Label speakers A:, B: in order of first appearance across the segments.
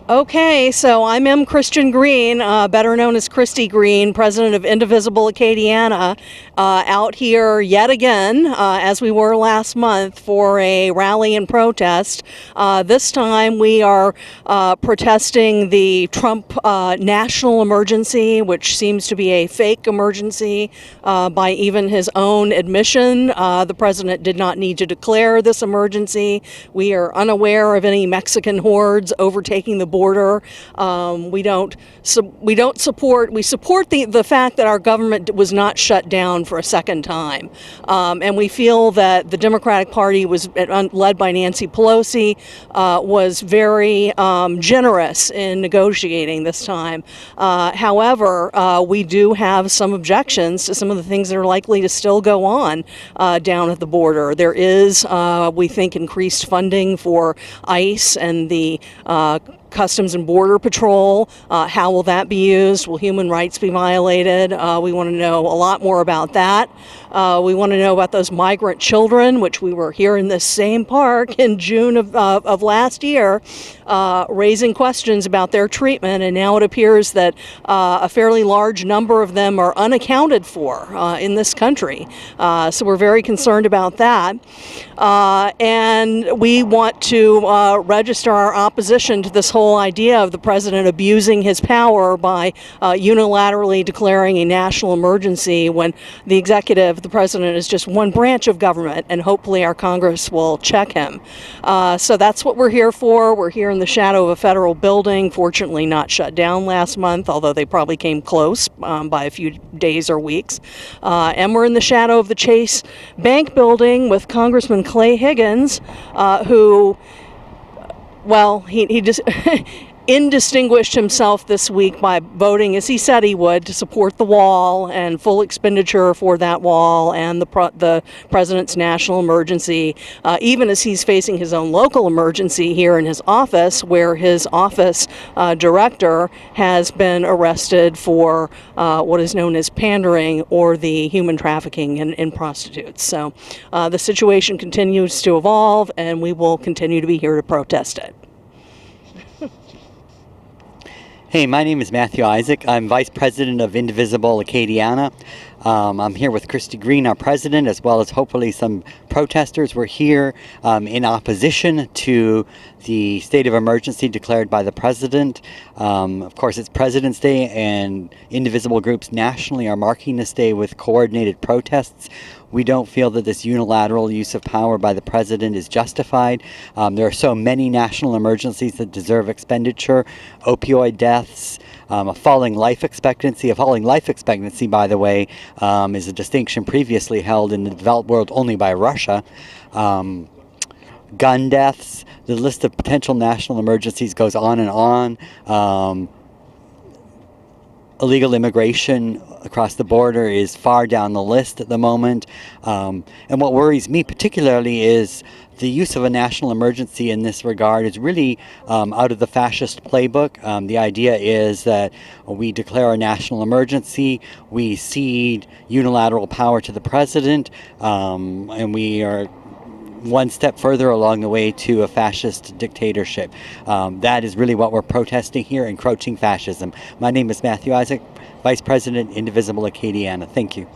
A: Okay, so I'm M. Christian Green, better known as Christy Green, president of Indivisible Acadiana, out here yet again, as we were last month, for a rally and protest. This time we are protesting the Trump national emergency, which seems to be a fake emergency by even his own admission. The president did not need to declare this emergency. We are unaware of any Mexican hordes overtaking the border. We support the fact that our government was not shut down for a second time, and we feel that the Democratic Party was led by Nancy Pelosi was very generous in negotiating this time. However, we do have some objections to some of the things that are likely to still go on down at the border. There is, we think, increased funding for ICE and the Customs and Border Patrol. How will that be used? Will human rights be violated? We want to know a lot more about that. We want to know about those migrant children, which we were here in this same park in June of last year, raising questions about their treatment, and now it appears that a fairly large number of them are unaccounted for in this country. So we're very concerned about that. And we want to register our opposition to this whole idea of the president abusing his power by unilaterally declaring a national emergency when the executive, the president, is just one branch of government, and hopefully our Congress will check him. So that's what we're here for. We're here in the shadow of a federal building, fortunately not shut down last month, although they probably came close by a few days or weeks. And we're in the shadow of the Chase Bank building with Congressman Clay Higgins, who, well, he just indistinguished himself this week by voting, as he said he would, to support the wall and full expenditure for that wall and the president's national emergency, even as he's facing his own local emergency here in his office, where his office director has been arrested for what is known as pandering or the human trafficking in prostitutes. So the situation continues to evolve, and we will continue to be here to protest it.
B: Hey, my name is Matthew Isaac. I'm Vice President of Indivisible Acadiana. I'm here with Christy Green, our president, as well as hopefully some protesters. We're here in opposition to the state of emergency declared by the president. Of course, it's President's Day, and indivisible groups nationally are marking this day with coordinated protests. We don't feel that this unilateral use of power by the president is justified. There are so many national emergencies that deserve expenditure. Opioid deaths, a falling life expectancy. A falling life expectancy, by the way, is a distinction previously held in the developed world only by Russia. Gun deaths. The list of potential national emergencies goes on and on. Illegal immigration across the border is far down the list at the moment. And what worries me particularly is the use of a national emergency in this regard is really out of the fascist playbook. The idea is that we declare a national emergency, we cede unilateral power to the president, and we are one step further along the way to a fascist dictatorship. That is really what we're protesting here, encroaching fascism. My name is Matthew Isaac, Vice President, Indivisible Acadiana. Thank you.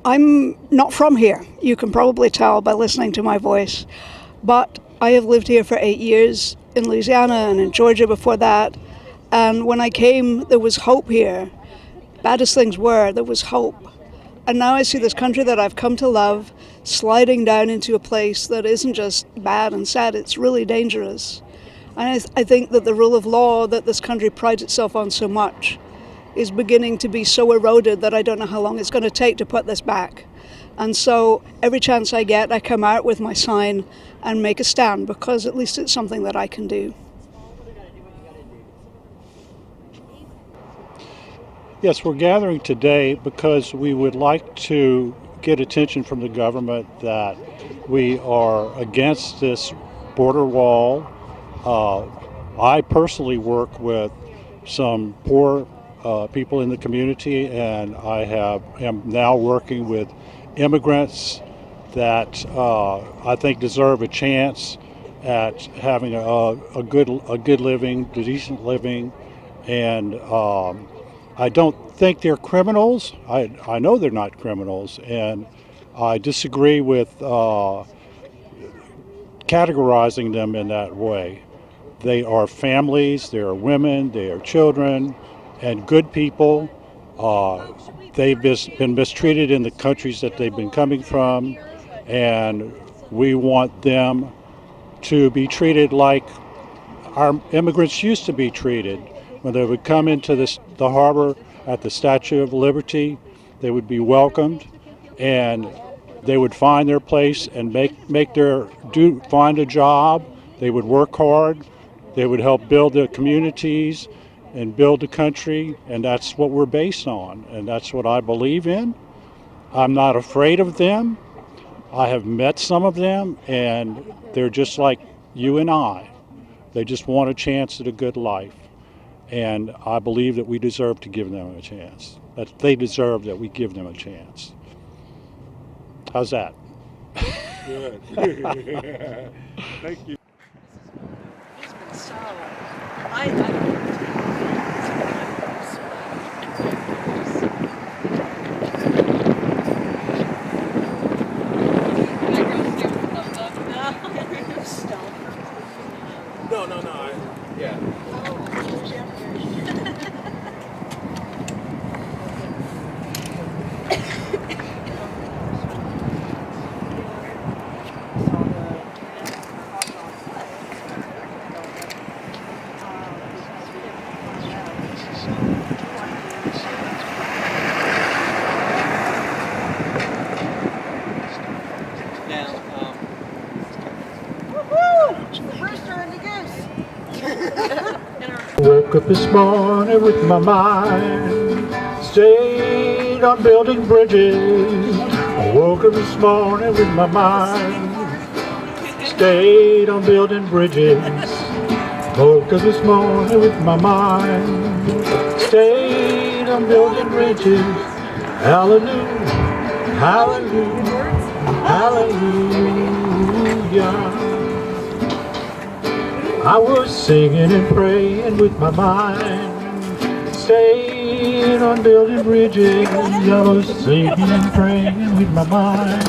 C: I'm not from here. You can probably tell by listening to my voice. But I have lived here for 8 years in Louisiana and in Georgia before that. And when I came, there was hope here. Bad as things were, there was hope. And now I see this country that I've come to love sliding down into a place that isn't just bad and sad, it's really dangerous. And I think that the rule of law that this country prides itself on so much is beginning to be so eroded that I don't know how long it's going to take to put this back. And so every chance I get, I come out with my sign and make a stand, because at least it's something that I can do.
D: Yes, we're gathering today because we would like to get attention from the government that we are against this border wall. I personally work with some poor people in the community, and I am now working with immigrants that I think deserve a chance at having a good living, decent living, and I don't think they're criminals. I know they're not criminals, and I disagree with categorizing them in that way. They are families, they are women, they are children, and good people. They've been mistreated in the countries that they've been coming from, and we want them to be treated like our immigrants used to be treated. When they would come into the harbor at the Statue of Liberty, they would be welcomed, and they would find their place and find a job. They would work hard. They would help build the communities and build the country, and that's what we're based on, and that's what I believe in. I'm not afraid of them. I have met some of them, and they're just like you and I. They just want a chance at a good life, and I believe that we deserve to give them a chance, that they deserve that we give them a chance. How's that?
E: Good. Thank you.
A: He's been so. I don't
E: No. Yeah.
F: Woke up this morning with my mind stayed on building bridges. I woke up this morning with my mind stayed on building bridges. Woke up this morning with my mind stayed on building bridges. Hallelujah, hallelujah, hallelujah. I was singing and praying with my mind, staying on building bridges. I was singing and praying with my mind,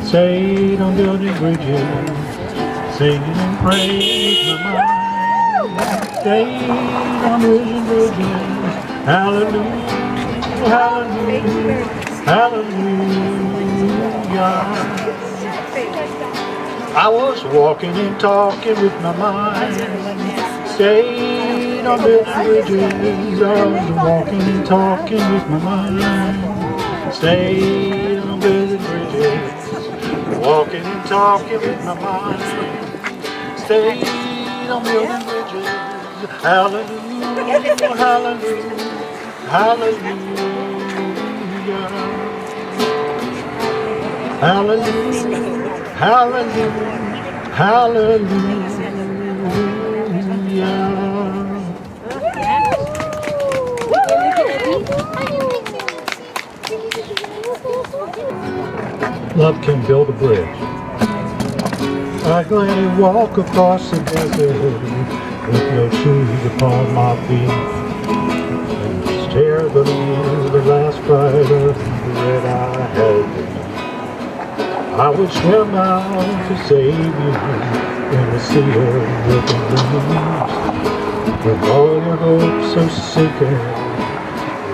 F: staying on building bridges. Singing and praying with my mind, staying on building bridges. Hallelujah, hallelujah, hallelujah. I was walking and talking with my mind, staying on building bridges. I was walking and talking with my mind, staying on building bridges. Walking and talking with my mind, staying on building bridges. Hallelujah, hallelujah, hallelujah, hallelujah. Hallelujah, hallelujah. Love can build a bridge. I gladly walk across the desert with no shoes upon my feet, and stare beneath the last bite of bread I had. I would swim out to save you in the sea of broken dreams. With all your hopes so sinking,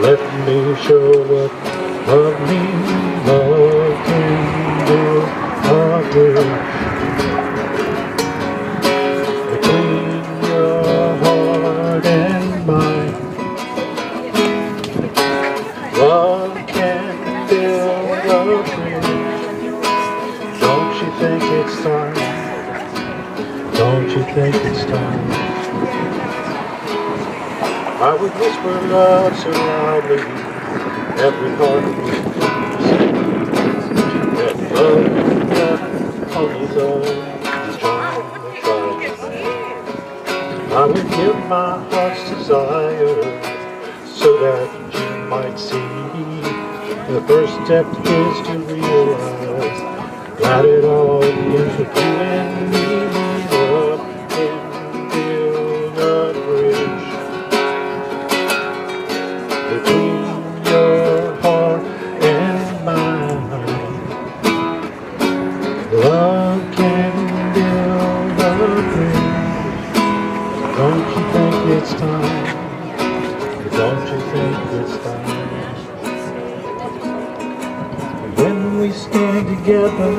F: let me show what love means. Love can do a bridge between your heart and mine. Love can build a bridge. Don't you think it's time? Don't you think it's time? I would whisper love so loudly, every heart would sing. That love only love is trying to I would give my heart's desire so that you might see. The first step is to realize that it all begins with you and me. love can build a bridge. Don't you think it's time? Don't you think it's time? When we stand together,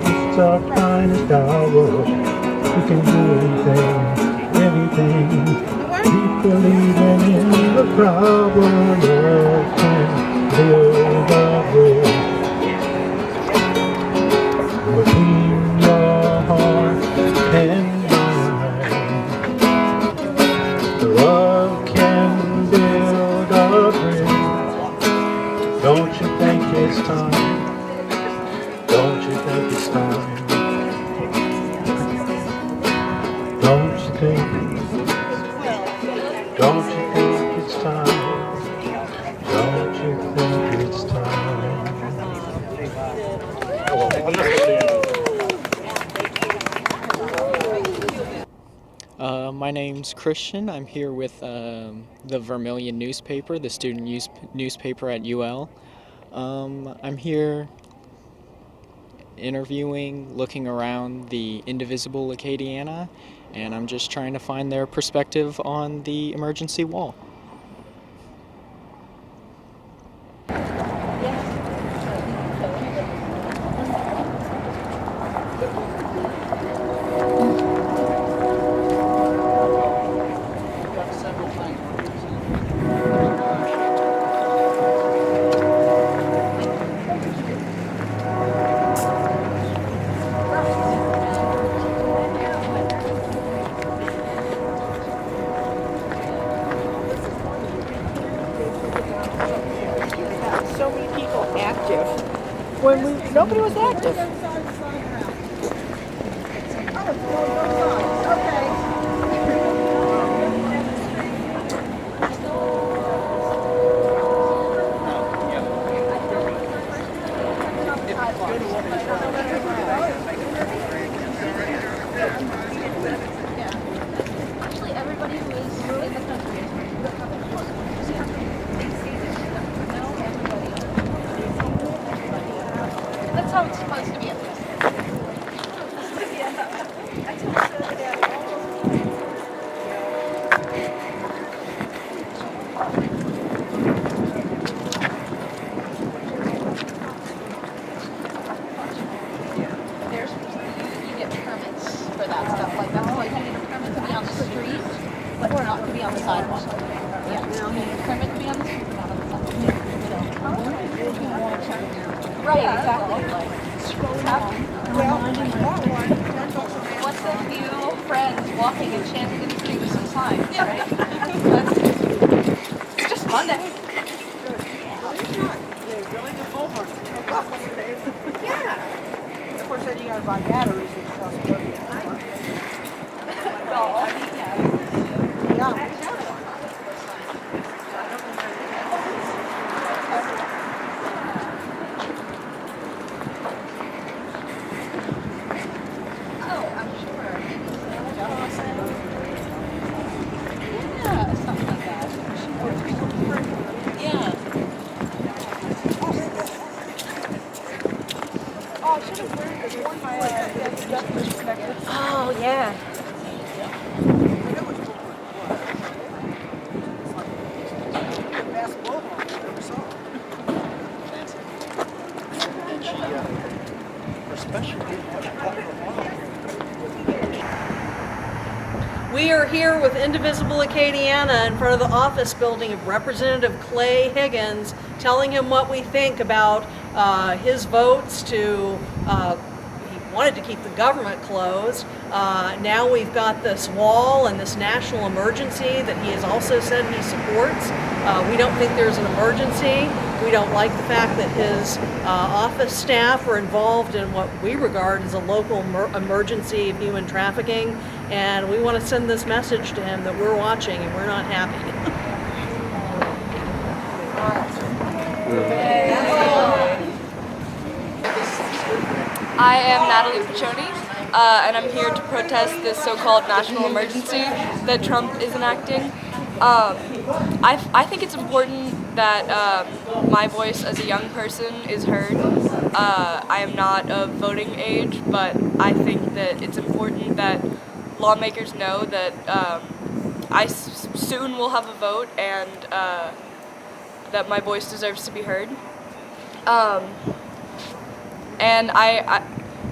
F: it's our finest hour. We can do anything. Keep believing in the power. Love can build a bridge between your heart and mine. Love can build a bridge. Don't you think it's time? Don't you think it's time? Don't you think? Don't you think it's time? Don't you think it's time?
G: My name's Christian. I'm here with the Vermilion newspaper, the student newspaper at UL. I'm here interviewing, looking around the Indivisible Acadiana, and I'm just trying to find their perspective on the emergency wall.
H: So many people active when nobody was active.
I: Actually, everybody who is in the country. That's how it's supposed to be at least. There's, you get permits for that stuff. Like that's like you need a permit to be on the street, but not to be on the sidewalk. Yeah, you need a permit to be on the street, but not on the sidewalk. Right, exactly. What's a few friends walking and chanting in the street with some signs, right? It's just Monday.
H: Yeah. Of course, then you gotta buy batteries and stuff. Yeah.
I: Oh, I'm sure. Yeah, something like that. Yeah.
H: Oh, I should have worn my death perspective.
I: Oh, yeah.
A: We are here with Indivisible Acadiana in front of the office building of Representative Clay Higgins, telling him what we think about his votes to, he wanted to keep the government closed. Now we've got this wall and this national emergency that he has also said he supports. We don't think there's an emergency. We don't like the fact that his office staff are involved in what we regard as a local emergency of human trafficking. And we want to send this message to him that we're watching and we're not happy.
J: I am Natalie Piccioni, and I'm here to protest this so-called national emergency that Trump is enacting. I think it's important that my voice as a young person is heard, I am not of voting age, but I think that it's important that lawmakers know that soon will have a vote and that my voice deserves to be heard. And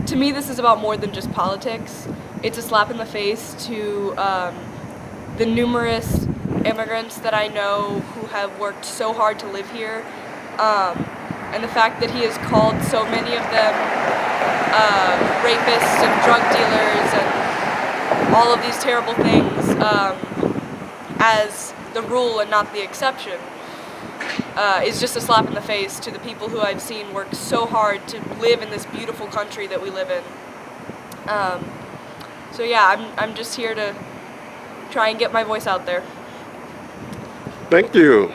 J: to me, this is about more than just politics. It's a slap in the face to the numerous immigrants that I know who have worked so hard to live here. And the fact that he has called so many of them rapists and drug dealers and all of these terrible things as the rule and not the exception is just a slap in the face to the people who I've seen work so hard to live in this beautiful country that we live in. So yeah, I'm just here to try and get my voice out there.
E: Thank you.